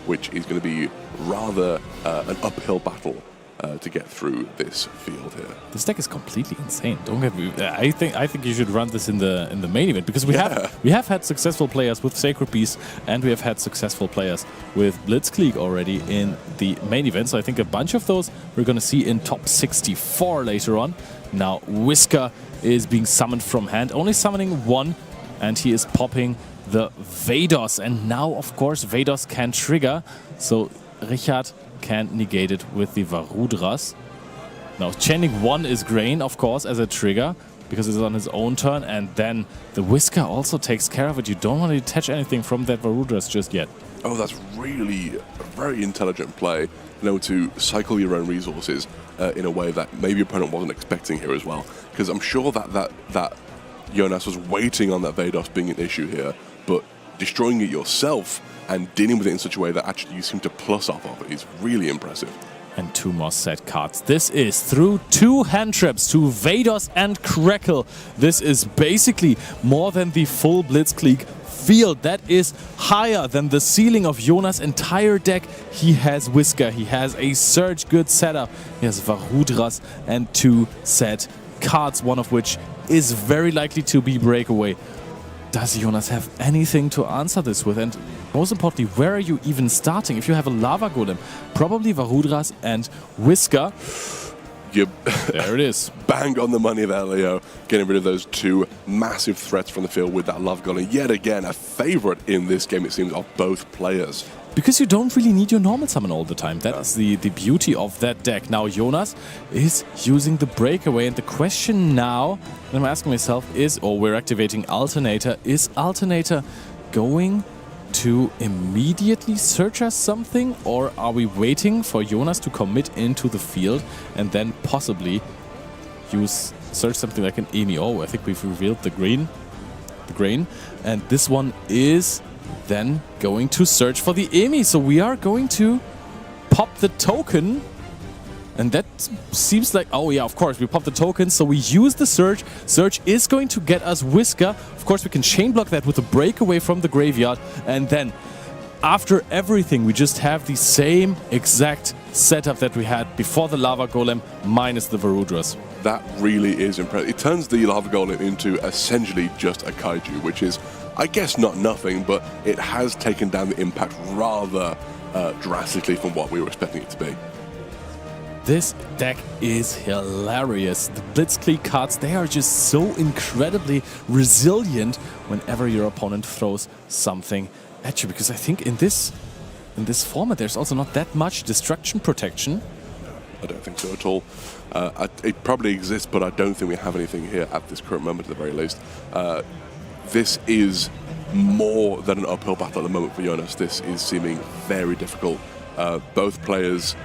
which is going to be rather an uphill battle to get through this field here. This deck is completely insane. Don't get me. I think you should run this in the main event, because we have had successful players with Sacred Beast, and we have had successful players with Blitzkrieg already in the main event. So I think a bunch of those we're going to see in top 64 later on. Now Whisker is being summoned from hand, only summoning one, and he is popping the Vados. And now, of course, Vados can trigger, so Richard can negate it with the Varudras. Now, chaining 1 is Grain, of course, as a trigger, because it's on his own turn, and then the Whisker also takes care of it. You don't want to detach anything from that Varudras just yet. Oh, that's really a very intelligent play, to cycle your own resources in a way that maybe your opponent wasn't expecting here as well. Because I'm sure that Jonas was waiting on that Vados being an issue here, but destroying it yourself and dealing with it in such a way that actually you seem to plus off of it is really impressive. And 2 more set cards. This is through 2 hand traps to Vados and Crackle. This is basically more than the full Blitzkrieg field. That is higher than the ceiling of Jonas' entire deck. He has Whisker, he has a Surge, good setup. He has Varudras and 2 set cards, one of which is very likely to be Breakaway. Does Jonas have anything to answer this with? And most importantly, where are you even starting? If you have a Lava Golem, probably Varudras and Whisker. There it is. Bang on the money there, Leo. Getting rid of those 2 massive threats from the field with that Lava Golem. Yet again, a favorite in this game, it seems, of both players. Because you don't really need your normal summon all the time. That is the beauty of that deck. Now Jonas is using the Breakaway, and the question now that I'm asking myself is, we're activating Alternator, is Alternator going to immediately search us something, or are we waiting for Jonas to commit into the field and then possibly search something like an Emi? I think we've revealed the grain, and this one is then going to search for the Emi. So we are going to pop the token, and that seems like, of course, we pop the token, so we use the Surge. Surge is going to get us Whisker. Of course, we can chain block that with a Breakaway from the graveyard, and then after everything, we just have the same exact setup that we had before the Lava Golem, minus the Varudras. That really is impressive. It turns the Lava Golem into essentially just a Kaiju, which is, I guess, not nothing, but it has taken down the impact rather drastically from what we were expecting it to be. This deck is hilarious. The Blitzkrieg cards, they are just so incredibly resilient whenever your opponent throws something at you. Because I think in this format, there's also not that much destruction protection. No, I don't think so at all. It probably exists, but I don't think we have anything here at this current moment, at the very least. This is more than an uphill battle at the moment for Jonas. This is seeming very difficult. Both players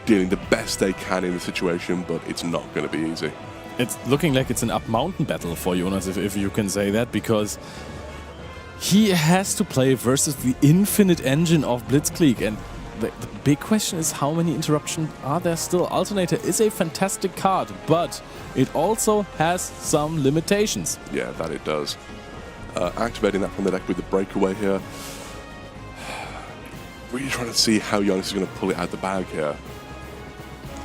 dealing the best they can in the situation, but it's not going to be easy. It's looking like it's an up-mountain battle for Jonas, if you can say that, because he has to play versus the infinite engine of Blitzkrieg, and the big question is, how many interruptions are there still? Alternator is a fantastic card, but it also has some limitations. Yeah, that it does. Activating that from the deck with the Breakaway here. Really trying to see how Jonas is going to pull it out the bag here.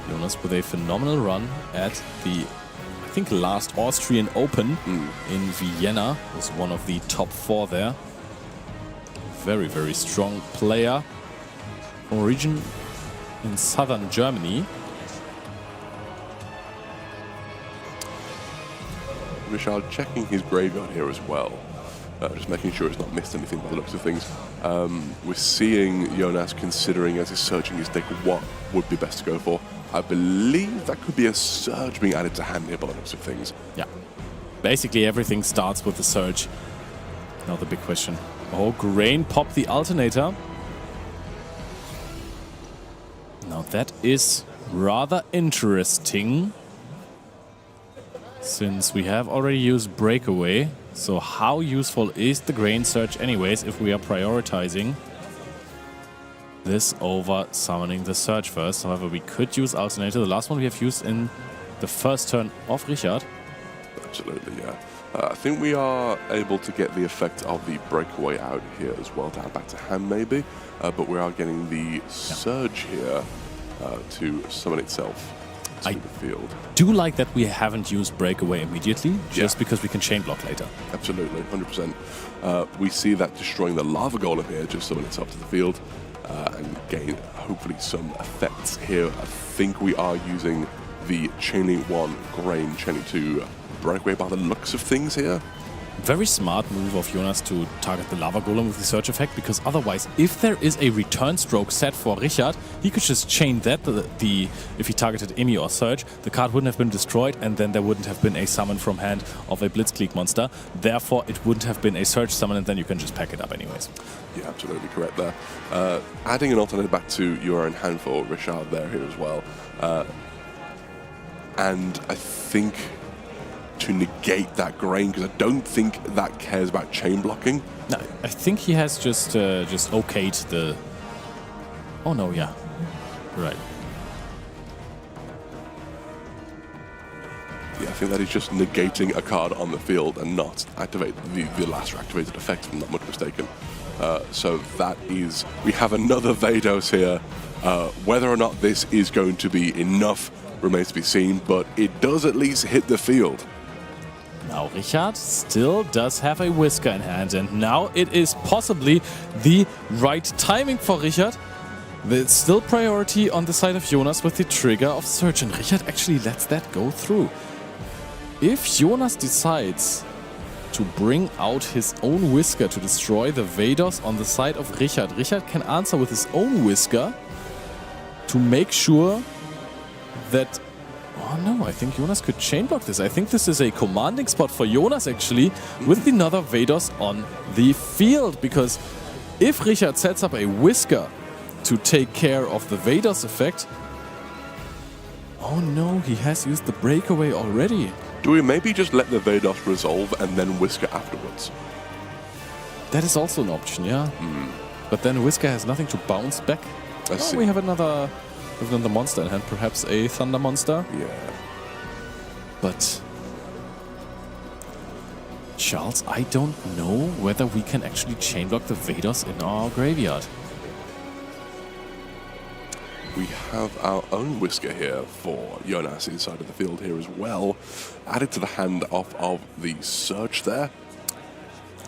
Jonas with a phenomenal run at the, I think, last Austrian Open in Vienna. Was one of the top 4 there. Very, very strong player from a region in southern Germany. Richard checking his graveyard here as well. Just making sure it's not missed anything by the looks of things. We're seeing Jonas considering, as he's searching his deck, what would be best to go for. I believe that could be a Surge being added to hand here by the looks of things. Yeah. Basically everything starts with the Surge. Now the big question. Grain popped the Alternator. Now that is rather interesting, since we have already used Breakaway. So how useful is the Grain Surge anyways if we are prioritizing this over summoning the Surge first? However, we could use Alternator, the last one we have used in the first turn of Richard. Absolutely, yeah. I think we are able to get the effect of the Breakaway out here as well to add back to hand maybe, but we are getting the Surge here to summon itself to the field. Do like that we haven't used Breakaway immediately, just because we can chain block later. Absolutely, 100%. We see that destroying the Lava Golem here, just summon itself to the field and gain hopefully some effects here. I think we are using the Chaining 1 Grain, Chaining 2 Breakaway by the looks of things here. Very smart move of Jonas to target the Lava Golem with the Surge effect, because otherwise, if there is a return stroke set for Richard, he could just chain that. If he targeted Emi or Surge, the card wouldn't have been destroyed, and then there wouldn't have been a summon from hand of a Blitzkrieg monster. Therefore, it wouldn't have been a Surge summon, and then you can just pack it up anyways. Yeah, absolutely correct there. Adding an alternative back to your own hand for Richard there here as well. And I think to negate that Grain, because I don't think that cares about chain blocking. No, I think he has just okayed the... Oh no, yeah. Right. Yeah, I think that is just negating a card on the field and not activate the last activated effect, if I'm not much mistaken. So that is... We have another Vados here. Whether or not this is going to be enough remains to be seen, but it does at least hit the field. Now Richard still does have a Whisker in hand, and now it is possibly the right timing for Richard. There's still priority on the side of Jonas with the trigger of Surge, and Richard actually lets that go through. If Jonas decides to bring out his own Whisker to destroy the Vados on the side of Richard, Richard can answer with his own Whisker to make sure that... Oh no, I think Jonas could chain block this. I think this is a commanding spot for Jonas actually, with another Vados on the field, because if Richard sets up a Whisker to take care of the Vados effect... Oh no, he has used the breakaway already. Do we maybe just let the Vados resolve and then Whisker afterwards? That is also an option, yeah. But then Whisker has nothing to bounce back. I see. We have another monster in hand, perhaps a Thunder Monster. Yeah. But Charles, I don't know whether we can actually chain block the Vados in our graveyard. We have our own Whisker here for Jonas inside of the field here as well. Added to the hand off of the Surge there.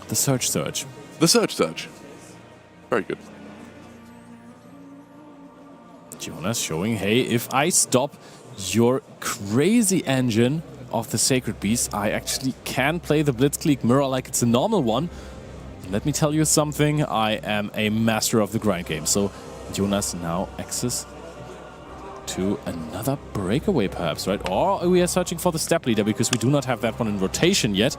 The Surge. The Surge. Very good. Jonas showing, hey, if I stop your crazy engine of the Sacred Beast, I actually can play the Blitzkrieg Mirror like it's a normal one. Let me tell you something, I am a master of the grind game. So Jonas now access to another breakaway perhaps, right? Or we are searching for the Step Leader because we do not have that one in rotation yet.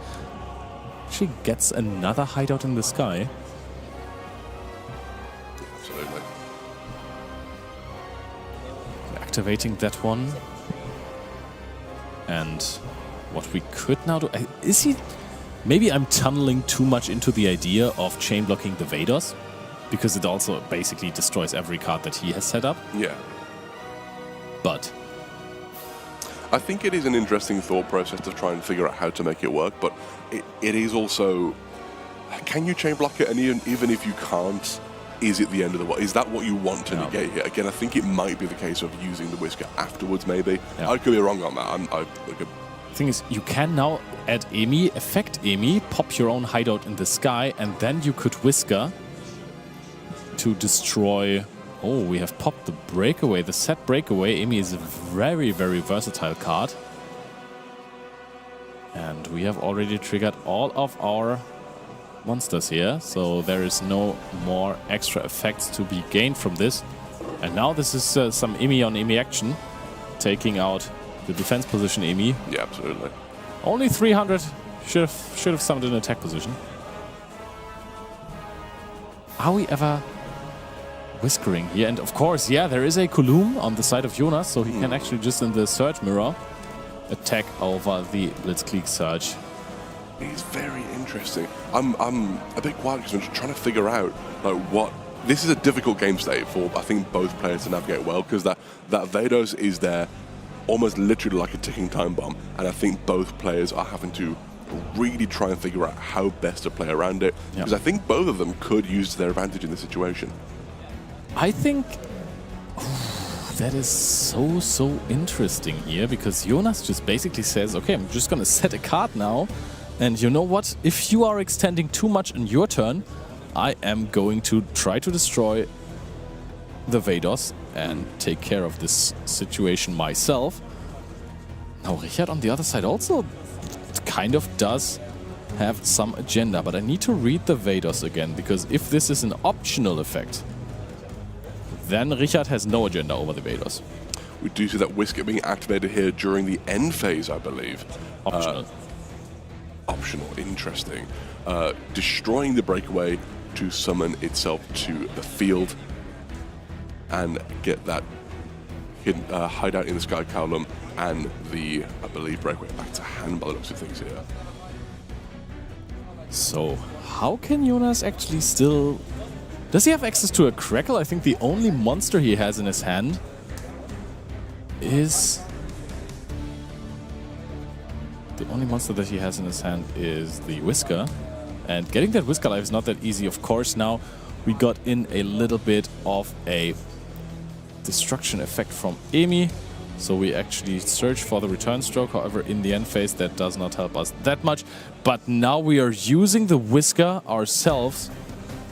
She gets another hideout in the sky. Absolutely. Activating that one. And what we could now do... Is he... Maybe I'm tunneling too much into the idea of chain blocking the Vados, because it also basically destroys every card that he has set up. Yeah. But I think it is an interesting thought process to try and figure out how to make it work, but it is also... Can you chain block it? And even if you can't, is it the end of the world? Is that what you want to negate here? Again, I think it might be the case of using the Whisker afterwards, maybe. Yeah. I could be wrong on that. The thing is, you can now add Emi, affect Emi, pop your own hideout in the sky, and then you could Whisker to destroy... Oh, we have popped the breakaway, the set breakaway. Emi is a very, very versatile card. And we have already triggered all of our monsters here, so there is no more extra effects to be gained from this. And now this is some Emi on Emi action, taking out the defense position Emi. Yeah, absolutely. Only 300, should have summoned an attack position. Are we ever Whiskering here? And of course, yeah, there is a Kulum on the side of Jonas, so he can actually just in the Surge Mirror attack over the Blitzkrieg Surge. It's very interesting. I'm a bit quiet because I'm just trying to figure out like what... This is a difficult game state for, I think, both players to navigate well, because that Vados is there almost literally like a ticking time bomb, and I think both players are having to really try and figure out how best to play around it, because I think both of them could use their advantage in this situation. I think that is so interesting here, because Jonas just basically says, okay, I'm just going to set a card now, and you know what? If you are extending too much in your turn, I am going to try to destroy the Vados and take care of this situation myself. Now Richard on the other side also kind of does have some agenda, but I need to read the Vados again, because if this is an optional effect, then Richard has no agenda over the Vados. We do see that Whisker being activated here during the end phase, I believe. Optional. Optional, interesting. Destroying the breakaway to summon itself to the field and get that hidden hideout in the sky column and the, I believe, breakaway back to hand by the looks of things here. So, how can Jonas actually still... Does he have access to a Crackle? I think the only monster he has in his hand is... The only monster that he has in his hand is the Whisker. And getting that Whisker life is not that easy. Of course, now we got in a little bit of a destruction effect from Emi. So we actually search for the return stroke. However, in the end phase, that does not help us that much. But now we are using the Whisker ourselves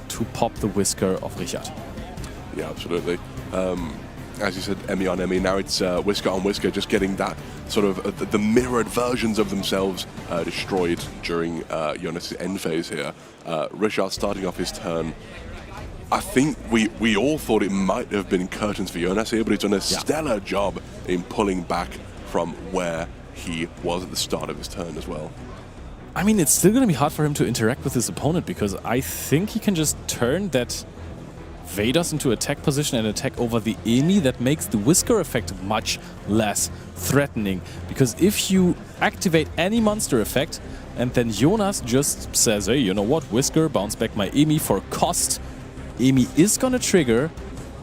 to pop the Whisker of Richard. Yeah, absolutely. As you said, Emi on Emi. Now it's Whisker on Whisker, just getting that sort of the mirrored versions of themselves destroyed during Jonas' end phase here. Richard starting off his turn. I think we all thought it might have been curtains for Jonas here, but he's done a stellar job in pulling back from where he was at the start of his turn as well. I mean, it's still going to be hard for him to interact with his opponent because I think he can just turn that Vados into attack position and attack over the Emi. That makes the Whisker effect much less threatening. Because if you activate any monster effect and then Jonas just says, hey, you know what, Whisker, bounce back my Emi for cost, Emi is going to trigger,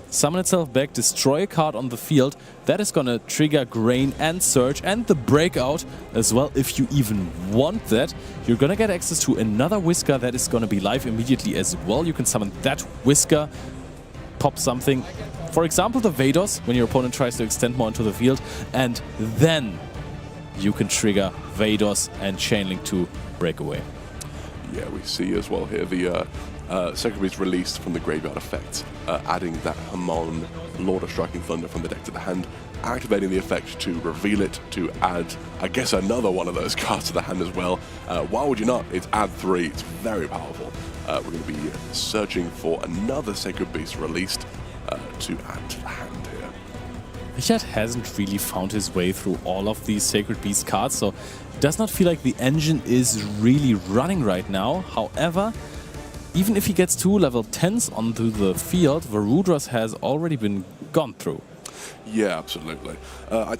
summon itself back, destroy a card on the field. That is going to trigger Grain and Surge and the Breakout as well. If you even want that, you're going to get access to another Whisker that is going to be live immediately as well. You can summon that Whisker, pop something, for example the Vados, when your opponent tries to extend more into the field, and then you can trigger Vados and Chainlink to Breakaway. Yeah, we see as well here the Sacred Beast released from the graveyard effect, adding that Hamon, Lord of Striking Thunder from the deck to the hand, activating the effect to reveal it, to add, I guess, another one of those cards to the hand as well. Why would you not? It's add 3, it's very powerful. We're going to be searching for another Sacred Beast released to add to the hand here. Richard hasn't really found his way through all of these Sacred Beast cards, so it does not feel like the engine is really running right now. However, even if he gets 2 level 10s onto the field, Varudras has already been gone through. Yeah, absolutely.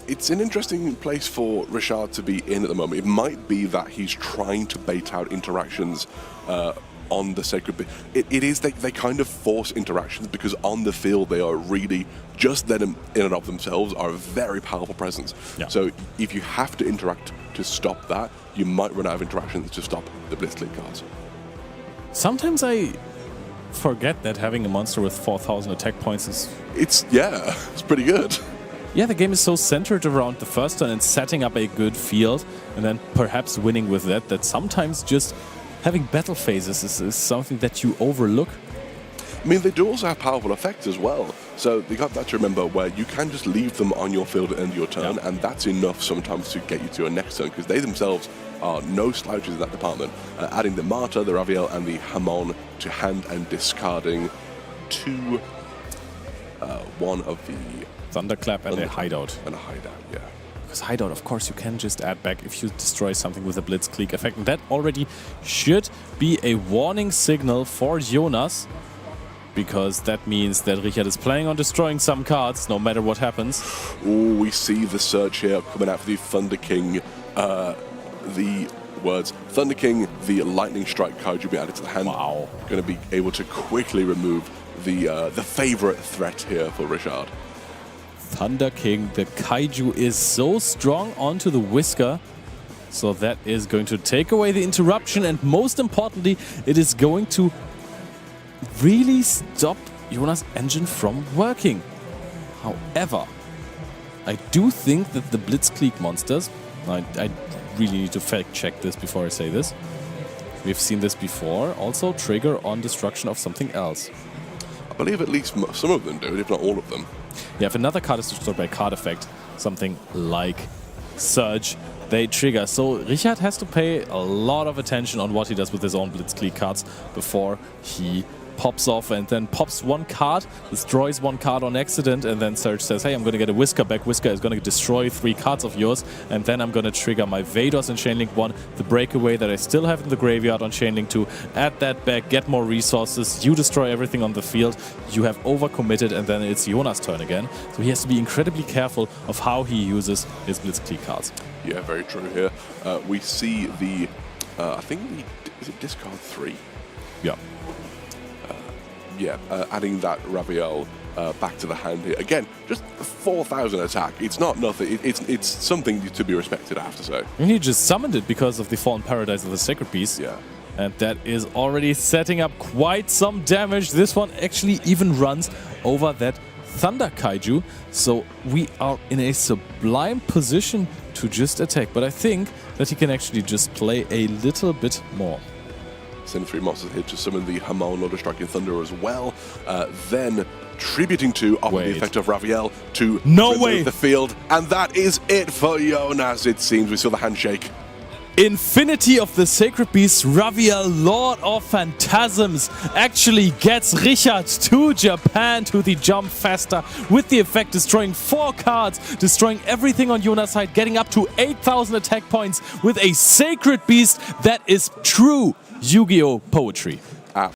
It's an interesting place for Richard to be in at the moment. It might be that he's trying to bait out interactions on the Sacred Beast. It is they kind of force interactions because on the field they are really, just them in and of themselves, are a very powerful presence. Yeah. So if you have to interact to stop that, you might run out of interactions to stop the Blitzkrieg cards. Sometimes I forget that having a monster with 4,000 attack points is... It's pretty good. Yeah, the game is so centered around the first turn and setting up a good field and then perhaps winning with that sometimes just having battle phases is something that you overlook. I mean, they do also have powerful effects as well. So you got that to remember, where you can just leave them on your field at the end of your turn, and that's enough sometimes to get you to your next turn, because they themselves are no slouches in that department. Adding the Martyr, the Raviel, and the Hamon to hand and discarding one of the... Thunderclap and a Hideout. And a Hideout, yeah. Because Hideout, of course, you can just add back if you destroy something with a Blitzkrieg effect. And that already should be a warning signal for Jonas, because that means that Richard is planning on destroying some cards, no matter what happens. Oh, we see the search here coming out for the Thunder King. The words Thunder King, the Lightning Strike card will be added to the hand. Wow. Going to be able to quickly remove the favorite threat here for Richard. Thunder King, the Kaiju, is so strong onto the Whisker. So that is going to take away the interruption, and most importantly, it is going to really stop Jonas' engine from working. However, I do think that the Blitzkrieg monsters, I really need to fact check this before I say this. We've seen this before, also trigger on destruction of something else. I believe at least some of them do, if not all of them. Yeah, if another card is destroyed by a card effect, something like Surge, they trigger. So Richard has to pay a lot of attention on what he does with his own Blitzkrieg cards before he pops off and then pops one card, destroys one card on accident, and then Surge says, hey, I'm going to get a Whisker back. Whisker is going to destroy 3 cards of yours, and then I'm going to trigger my Vados and Chainlink 1, the Breakaway that I still have in the graveyard on Chainlink 2, add that back, get more resources, you destroy everything on the field, you have overcommitted, and then it's Jonas' turn again. So he has to be incredibly careful of how he uses his Blitzkrieg cards. Yeah, very true here. We see the, I think, is it discard 3? Yeah. Yeah, adding that Raviel back to the hand here. Again, just 4,000 attack. It's not nothing. It's something to be respected, I have to say. And he just summoned it because of the Fallen Paradise of the Sacred Beast. Yeah. And that is already setting up quite some damage. This one actually even runs over that Thunder Kaiju. So we are in a sublime position to just attack. But I think that he can actually just play a little bit more. Send 3 monsters here to summon the Hamon Lord of Striking Thunder as well. Then tributing to off the effect of Raviel to remove the field. And that is it for Jonas, it seems. We saw the handshake. Infinity of the Sacred Beast, Raviel, Lord of Phantasms, actually gets Richard to Japan to the Jump Faster with the effect destroying 4 cards, destroying everything on Jonas' side, getting up to 8,000 attack points with a Sacred Beast that is true Yu-Gi-Oh! Poetry.